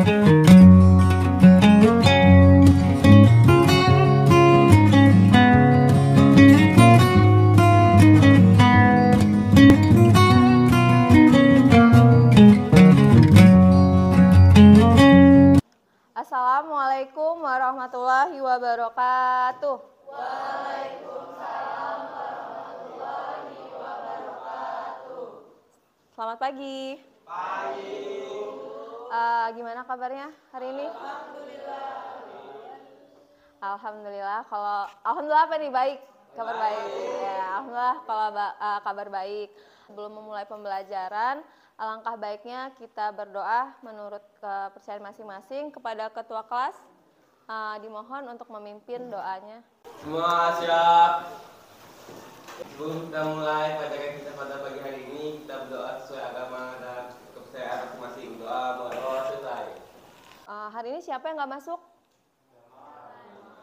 Assalamualaikum warahmatullahi wabarakatuh. Waalaikumsalam warahmatullahi wabarakatuh. Selamat pagi. Pagi. Gimana kabarnya hari ini? Alhamdulillah. Alhamdulillah. Alhamdulillah apa nih, baik? Kabar baik. Ya, alhamdulillah kalau kabar baik. Sebelum memulai pembelajaran, alangkah baiknya kita berdoa menurut kepercayaan masing-masing kepada ketua kelas. Dimohon untuk memimpin doanya. Semua siap. Sebelum kita mulai pelajaran kita pada pagi hari ini, kita berdoa sesuai agama dan kepercayaan masing-masing. Doa mulai selesai. Hari ini siapa yang nggak masuk?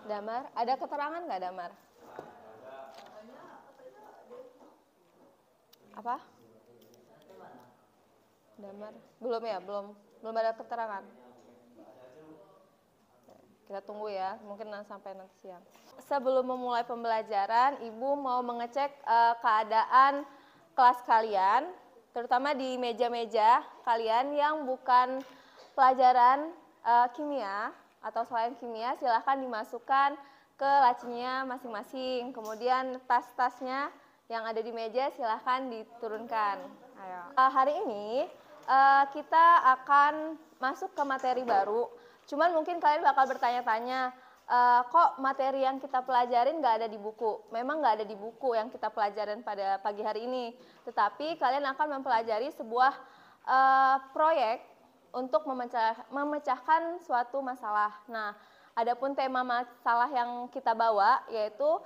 Damar. Ada keterangan nggak, Damar? Apa? Damar. Belum ya, belum ada keterangan. Kita tunggu ya, mungkin sampai nanti siang. Sebelum memulai pembelajaran, Ibu mau mengecek keadaan kelas kalian, terutama di meja-meja kalian yang bukan pelajaran kimia atau selain kimia, silahkan dimasukkan ke lacinya masing-masing. Kemudian tas-tasnya yang ada di meja silahkan diturunkan. Ayo. Hari ini kita akan masuk ke materi baru. Cuman mungkin kalian bakal bertanya-tanya, kok materi yang kita pelajarin nggak ada di buku? Memang nggak ada di buku yang kita pelajarin pada pagi hari ini. Tetapi kalian akan mempelajari sebuah proyek untuk memecahkan suatu masalah. Nah, adapun tema masalah yang kita bawa yaitu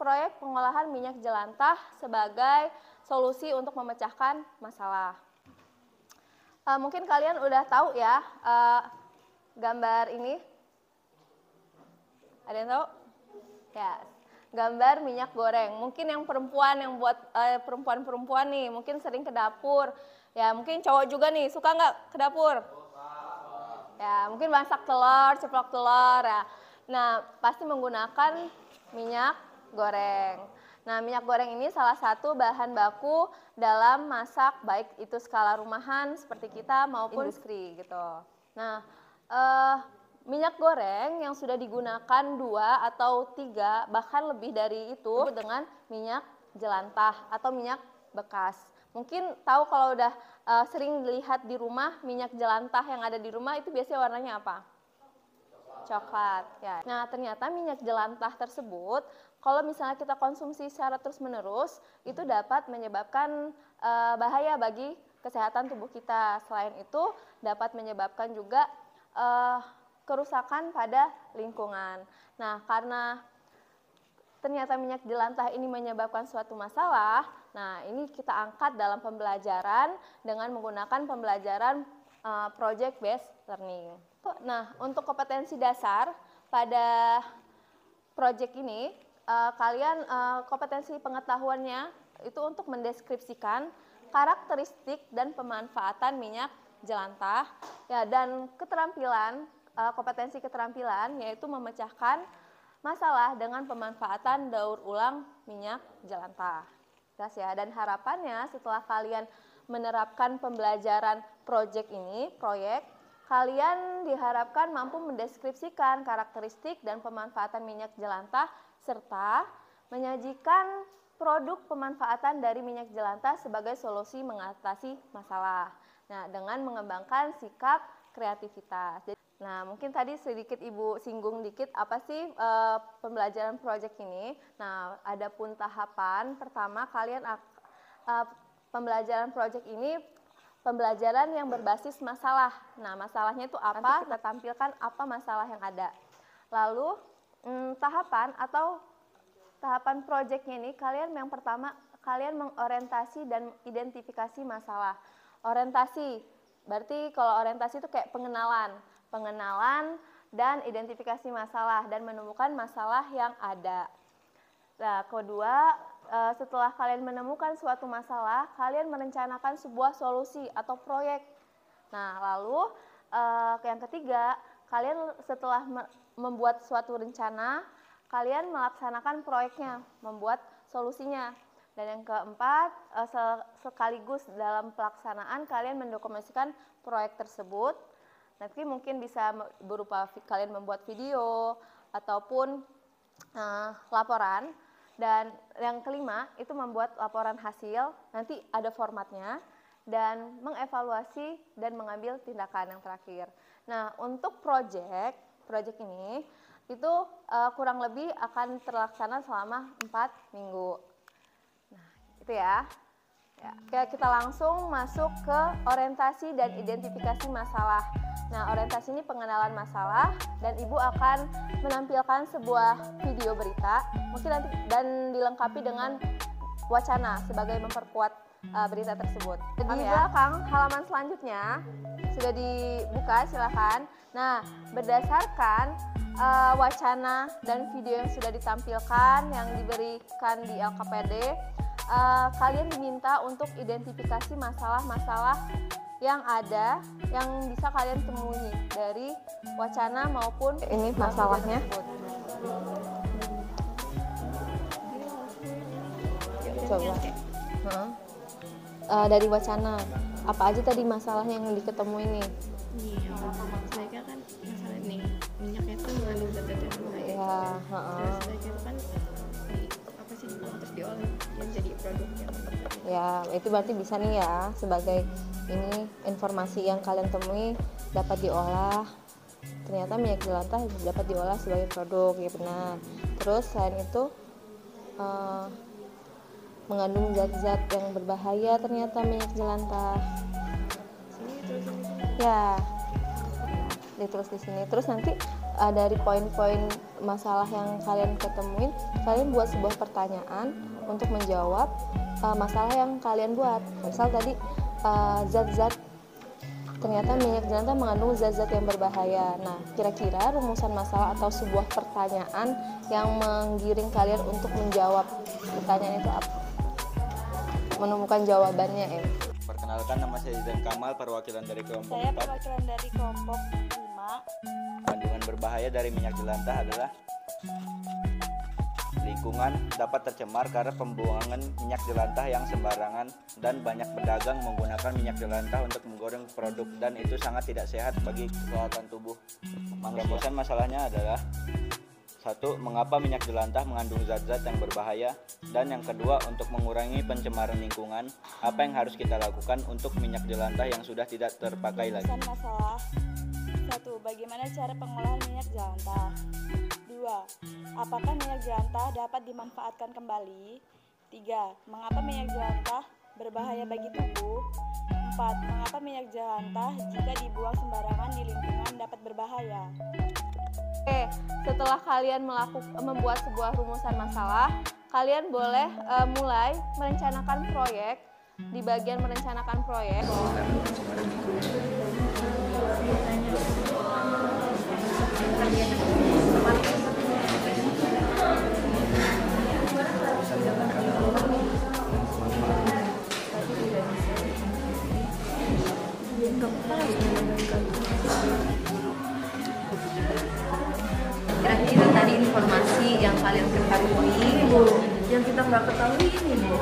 proyek pengolahan minyak jelantah sebagai solusi untuk memecahkan masalah. Mungkin kalian udah tahu ya gambar ini. Ada yang tahu? Ya, gambar minyak goreng. Mungkin yang perempuan yang buat perempuan-perempuan nih, mungkin sering ke dapur. Ya, mungkin cowok juga nih, suka nggak ke dapur? Ya, mungkin masak telur, ceplok telur ya. Nah, pasti menggunakan minyak goreng. Nah, minyak goreng ini salah satu bahan baku dalam masak, baik itu skala rumahan seperti kita maupun industri gitu. Nah, minyak goreng yang sudah digunakan 2 atau 3 bahkan lebih dari itu dengan minyak jelantah atau minyak bekas. Mungkin tahu kalau udah sering lihat di rumah minyak jelantah yang ada di rumah itu biasanya warnanya apa? Coklat. Ya. Nah, ternyata minyak jelantah tersebut kalau misalnya kita konsumsi secara terus-menerus itu dapat menyebabkan bahaya bagi kesehatan tubuh kita. Selain itu dapat menyebabkan juga kerusakan pada lingkungan. Nah, karena ternyata minyak jelantah ini menyebabkan suatu masalah, nah ini kita angkat dalam pembelajaran dengan menggunakan pembelajaran project based learning. Nah, untuk kompetensi dasar pada project ini, kalian kompetensi pengetahuannya itu untuk mendeskripsikan karakteristik dan pemanfaatan minyak jelantah, ya, dan keterampilan, kompetensi keterampilan yaitu memecahkan masalah dengan pemanfaatan daur ulang minyak jelantah. Jelas ya, dan harapannya setelah kalian menerapkan pembelajaran proyek, kalian diharapkan mampu mendeskripsikan karakteristik dan pemanfaatan minyak jelantah serta menyajikan produk pemanfaatan dari minyak jelantah sebagai solusi mengatasi masalah. Nah, dengan mengembangkan sikap kreativitas. Nah, mungkin tadi sedikit Ibu singgung dikit apa sih pembelajaran proyek ini. Nah, adapun tahapan pertama kalian pembelajaran proyek ini pembelajaran yang berbasis masalah. Nah, masalahnya itu apa? Nanti kita tampilkan apa masalah yang ada. Lalu tahapan proyeknya ini kalian yang pertama kalian mengorientasi dan identifikasi masalah. Orientasi berarti kalau orientasi itu kayak pengenalan dan identifikasi masalah dan menemukan masalah yang ada. Nah, kedua, setelah kalian menemukan suatu masalah, kalian merencanakan sebuah solusi atau proyek Nah, lalu yang ketiga, kalian setelah membuat suatu rencana, kalian melaksanakan proyeknya, membuat solusinya. Dan yang keempat, sekaligus dalam pelaksanaan kalian mendokumentasikan proyek tersebut. Nanti mungkin bisa berupa kalian membuat video ataupun laporan. Dan yang kelima itu membuat laporan hasil, nanti ada formatnya, dan mengevaluasi dan mengambil tindakan yang terakhir. Nah, untuk proyek ini itu kurang lebih akan terlaksana selama 4 minggu. Nah, itu ya. Kita langsung masuk ke orientasi dan identifikasi masalah. Nah, orientasi ini pengenalan masalah, dan Ibu akan menampilkan sebuah video berita, mungkin nanti dan dilengkapi dengan wacana sebagai memperkuat berita tersebut. Di belakang halaman selanjutnya sudah dibuka, silakan. Nah, berdasarkan wacana dan video yang sudah ditampilkan yang diberikan di LKPD, kalian diminta untuk identifikasi masalah-masalah yang ada, yang bisa kalian temui dari wacana maupun ini masalahnya. Coba. Dari wacana, apa aja tadi masalahnya yang diketemu ini? Iya, sebaiknya kan masalah ini minyaknya itu mengandung zat-zat yang berbahaya. Ya, Terus sebaiknya kan apa sih terus diolah yang jadi produk yang ya, itu berarti bisa nih ya, sebagai ini informasi yang kalian temui dapat diolah. Ternyata minyak jelantah dapat diolah sebagai produk, ya benar. Terus selain itu mengandung zat-zat yang berbahaya ternyata minyak jelantah. Ya, ditulis di sini. Terus nanti dari poin-poin masalah yang kalian ketemuin, kalian buat sebuah pertanyaan untuk menjawab masalah yang kalian buat. Misal tadi zat-zat, ternyata minyak jelantah mengandung zat-zat yang berbahaya. Nah, kira-kira rumusan masalah atau sebuah pertanyaan yang menggiring kalian untuk menjawab pertanyaan itu apa? Menemukan jawabannya. Perkenalkan, nama saya Zidane Kamal, perwakilan dari kelompok 4. Saya perwakilan dari kelompok 5. Kandungan berbahaya dari minyak jelantah adalah lingkungan dapat tercemar karena pembuangan minyak jelantah yang sembarangan dan banyak pedagang menggunakan minyak jelantah untuk menggoreng produk, dan itu sangat tidak sehat bagi kesehatan tubuh manusia. Rumusan masalahnya adalah: 1. Mengapa minyak jelantah mengandung zat-zat yang berbahaya? Dan yang kedua, untuk mengurangi pencemaran lingkungan, apa yang harus kita lakukan untuk minyak jelantah yang sudah tidak terpakai lagi? Rumusan masalah: 1. Bagaimana cara pengolahan minyak jelantah? 2. Apakah minyak jelantah dapat dimanfaatkan kembali? 3. Mengapa minyak jelantah berbahaya bagi tubuh? 4. Mengapa minyak jelantah jika dibuang sembarangan di lingkungan dapat berbahaya? Oke, setelah kalian membuat sebuah rumusan masalah, kalian boleh mulai merencanakan proyek. Di bagian merencanakan proyek, kira-kira tadi informasi yang kalian ketahui, yang kita nggak ketahui ini loh.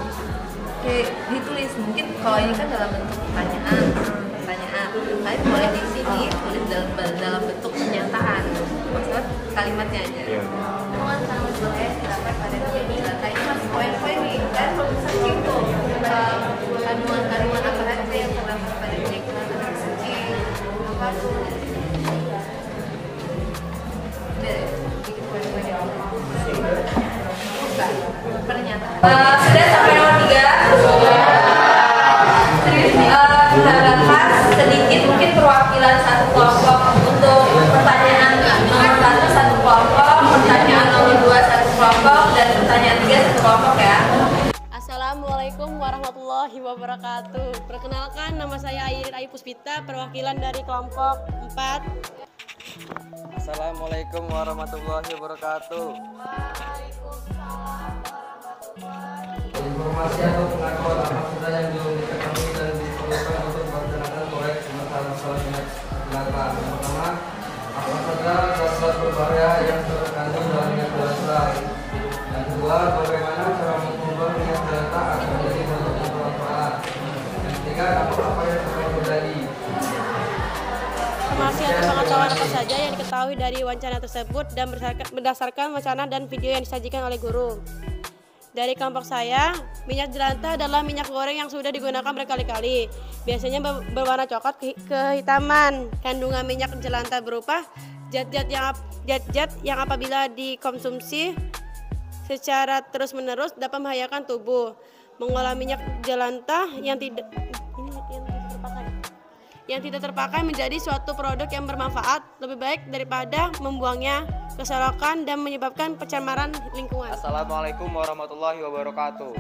Kayak ditulis, mungkin kalau ini kan dalam bentuk pertanyaan, kalian boleh di sini tulis dalam bentuk pernyataan, maksud kalimatnya aja. Temuan kandungan berbahaya terdapat pada minyak jelantah, ini masih poin-poin nih, kan belum searching tuh kandungan apa aja yang terdapat pada minyak jelantah, searching apa tuh. Sudah sampai nomor 3. Kita bahas sedikit mungkin perwakilan satu kelompok untuk pertanyaan nomor 1 satu kelompok, pertanyaan nomor 2 satu kelompok, dan pertanyaan 3 satu kelompok ya. Assalamualaikum warahmatullahi wabarakatuh. Perkenalkan, nama saya Airin Ayu Puspita, perwakilan dari kelompok 4. Assalamualaikum warahmatullahi wabarakatuh. Informasi atau pengetahuan apa saja yang belum diketahui dan diperlukan untuk melaksanakan proyek masalah Silakan. Yang pertama, apa saja zat-zat berbahaya yang terkandung dalam minyak jelantah? Yang kedua, bagaimana cara mengubah minyak jelantah agar menjadi produk yang bermanfaat? Yang ketiga, apa yang akan terjadi? Informasi atau pengetahuan apa saja yang diketahui dari wacana tersebut dan berdasarkan wacana dan video yang disajikan oleh guru. Dari kelompok saya, minyak jelantah adalah minyak goreng yang sudah digunakan berkali-kali. Biasanya berwarna coklat kehitaman. Kandungan minyak jelantah berupa zat-zat yang apabila dikonsumsi secara terus-menerus dapat membahayakan tubuh. Mengolah minyak jelantah yang tidak terpakai menjadi suatu produk yang bermanfaat lebih baik daripada membuangnya ke selokan dan menyebabkan pencemaran lingkungan. Assalamualaikum warahmatullahi wabarakatuh.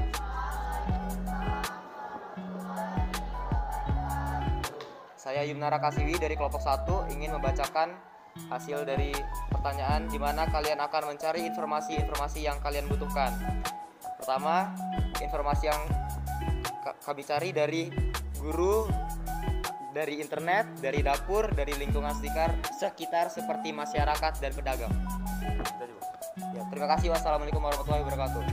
Saya Yumnara Kasiwi dari kelompok 1 ingin membacakan hasil dari pertanyaan di mana kalian akan mencari informasi-informasi yang kalian butuhkan. Pertama, informasi yang kami cari dari guru, dari internet, dari dapur, dari lingkungan sekitar seperti masyarakat dan pedagang. Ya, terima kasih. Wassalamualaikum warahmatullahi wabarakatuh.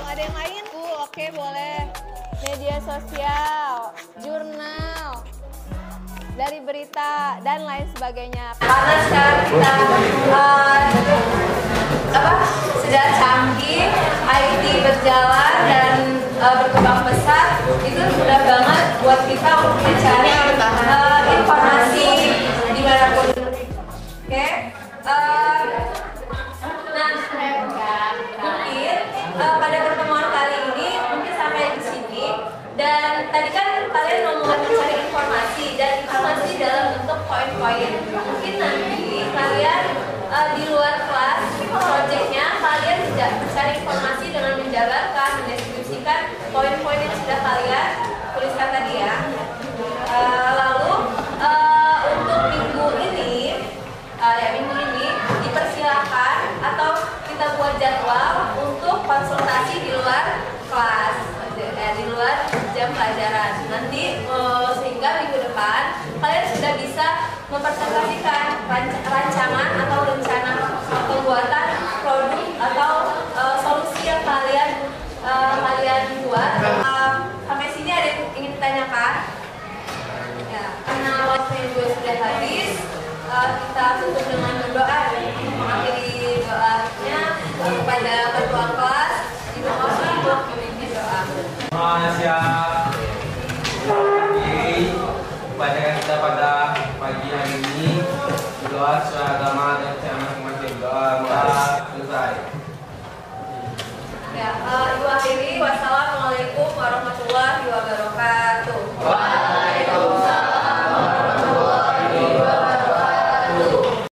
Ada yang lain? Oke, boleh. Media sosial, jurnal, dari berita dan lain sebagainya. Karena sekarang kita sudah canggih, IT berjalan dan berkembang pesat, itu mudah banget buat kita untuk mencari informasi dimanapun. Oke, nah mungkin pada pertemuan kali ini mungkin sampai di sini. Dan tadi kan kalian ngomong mencari informasi dan informasi dalam bentuk poin-poin. Mungkin nanti kalian di luar kelas proyeknya kalian tidak mencari informasi dengan menjabarkan, mendeskripsikan poin-poin yang sudah kalian tuliskan tadi ya. Lalu untuk minggu ini dipersilakan atau kita buat jadwal untuk konsultasi di luar kelas, di luar jam pelajaran. Nanti sehingga minggu depan kalian sudah bisa mempresentasikan rancangan atau rencana pembuatan produk atau solusi yang kalian buat. Sampai sini ada yang ingin ditanyakan? Ya, karena waktunya juga sudah habis, kita tutup dengan berdoa. Mengakhiri doanya kepada ketua kelas, dimohon untuk memimpin doa. Siap. Bacakan kita pada pagi hari ini doa sesuai agama dan cara masing-masing. Doa selesai. Ya, ibu akhiri. Wassalamualaikum warahmatullahi wabarakatuh.